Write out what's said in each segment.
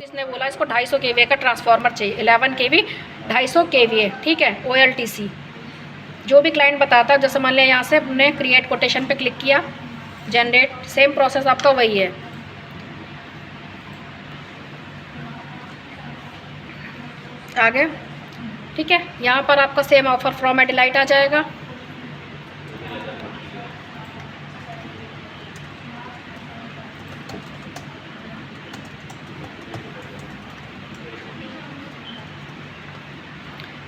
इसने बोला इसको 250 kVA का ट्रांसफार्मर चाहिए, 11 kV 250 kVA, ठीक है, OLTC। जो भी क्लाइंट बताता है, जैसे मान लिया यहाँ से हमने क्रिएट कोटेशन पे क्लिक किया, जनरेट, सेम प्रोसेस आपका वही है। आगे ठीक है, यहाँ पर आपका सेम ऑफर फ्रॉम एडिलाइट आ जाएगा।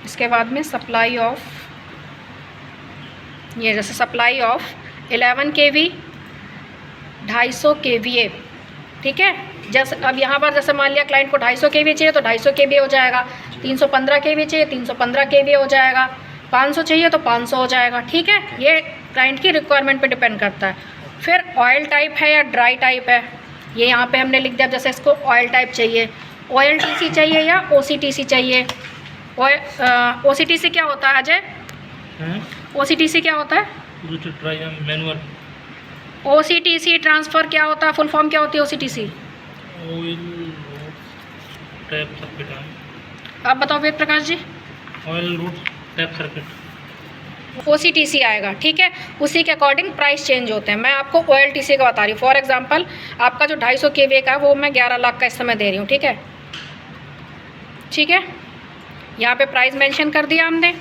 इसके बाद में सप्लाई ऑफ, ये जैसे सप्लाई ऑफ 11 kV 250 kVA, ठीक है। जैसे अब यहाँ पर जैसे मान लिया क्लाइंट को 250 kVA चाहिए तो 250 kVA हो जाएगा, 315 kVA चाहिए 315 kVA हो जाएगा, 500 चाहिए तो 500 हो जाएगा, ठीक है। ये क्लाइंट की रिक्वायरमेंट पे डिपेंड करता है। फिर ऑयल टाइप है या ड्राई टाइप है, ये यहाँ पे हमने लिख दिया। जैसे इसको ऑयल टाइप चाहिए, OLTC चाहिए या OCTC चाहिए। OCTC क्या होता है अजय? OCTC क्या होता है? मैनुअल। OCTC ट्रांसफ़र क्या होता है, फुल फॉर्म क्या होती है OCTC? Oil tap circuit. आप बताओ Ved Prakash ji. Oil route tap circuit. OCTC आएगा, ठीक है। उसी के अकॉर्डिंग प्राइस चेंज होते हैं। मैं आपको OLTC का बता रही हूँ। फॉर एग्जांपल आपका जो 250 kVA का है वो मैं 11 लाख का इस समय दे रही हूँ, ठीक है, ठीक है। यहाँ पे प्राइस मेंशन कर दिया हमने,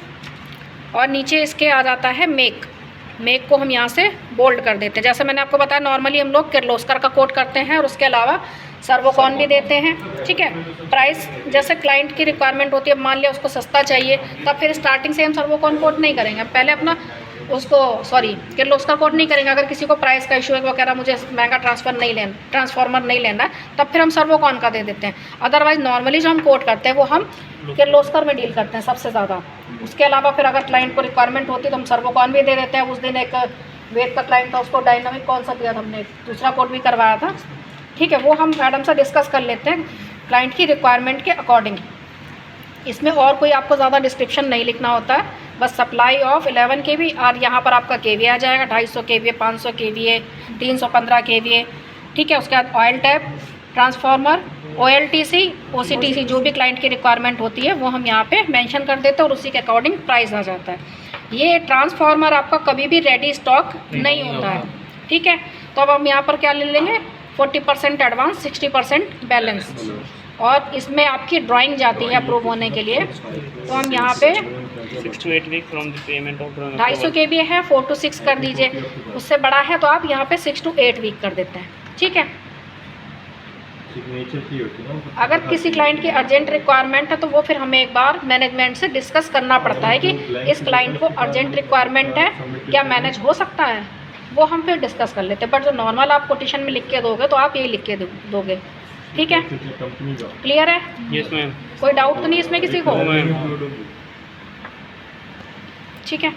और नीचे इसके आ जाता है मेक को हम यहाँ से बोल्ड कर देते हैं। जैसे मैंने आपको बताया नॉर्मली हम लोग किर्लोस्कर का कोड करते हैं और उसके अलावा सर्वोकॉन भी देते हैं, ठीक है। प्राइस जैसे क्लाइंट की रिक्वायरमेंट होती है, मान लिया उसको सस्ता चाहिए तब फिर स्टार्टिंग से हम सर्वोकॉन कोड नहीं करेंगे, पहले अपना उसको किर्लोस्कर कोड नहीं करेंगे। अगर किसी को प्राइस का इशू है, वो कह रहा मुझे महंगा ट्रांसफार्मर नहीं लेना है, तब फिर हम सर्वोकॉन का दे देते हैं। अदरवाइज नॉर्मली जो हम कोड करते हैं वो हम किर्लोस्कर में डील करते हैं सबसे ज़्यादा। उसके अलावा फिर अगर क्लाइंट को रिक्वायरमेंट होती है तो हम सर्वोकॉन भी दे देते हैं। उस दिन एक वेद का क्लाइंट था, उसको डायनामिक कौन सा दिया था हमने, दूसरा कोड भी करवाया था, ठीक है। वो हम मैडम से डिस्कस कर लेते हैं क्लाइंट की रिक्वायरमेंट के अकॉर्डिंग। इसमें और कोई आपको ज़्यादा डिस्क्रिप्शन नहीं लिखना होता है, बस सप्लाई ऑफ 11 kV और यहाँ पर आपका kVA आ जाएगा, 250 kVA 500 kVA 315 kVA, ठीक है। उसके बाद oil tap transformer, OLTC OCTC जो भी क्लाइंट की रिक्वायरमेंट होती है वो हम यहाँ पे मेंशन कर देते हैं और उसी के अकॉर्डिंग प्राइस आ जाता है। ये ट्रांसफार्मर आपका कभी भी रेडी स्टॉक नहीं होता है, ठीक है। तो अब हम यहाँ पर क्या ले लेंगे, 40% एडवांस 60% बैलेंस, और इसमें आपकी ड्राइंग जाती है अप्रूव होने के लिए। तो हम यहाँ पे 6 to 8 week from the payment of 250 kVA है, 4 to 6 कर दीजिए। उससे बड़ा है तो आप यहाँ पे 6 to 8 वीक कर देते हैं, ठीक है। अगर किसी क्लाइंट की अर्जेंट रिक्वायरमेंट है तो वो फिर हमें एक बार मैनेजमेंट से डिस्कस करना पड़ता है कि इस क्लाइंट को अर्जेंट रिक्वायरमेंट है, क्या मैनेज हो सकता है, वो हम फिर डिस्कस कर लेते हैं। बट जो नॉर्मल आप कोटेशन में लिख के दोगे तो आप यही लिख के दोगे, ठीक है। क्लियर है? Yes ma'am. कोई डाउट तो नहीं इसमें किसी को? ठीक है।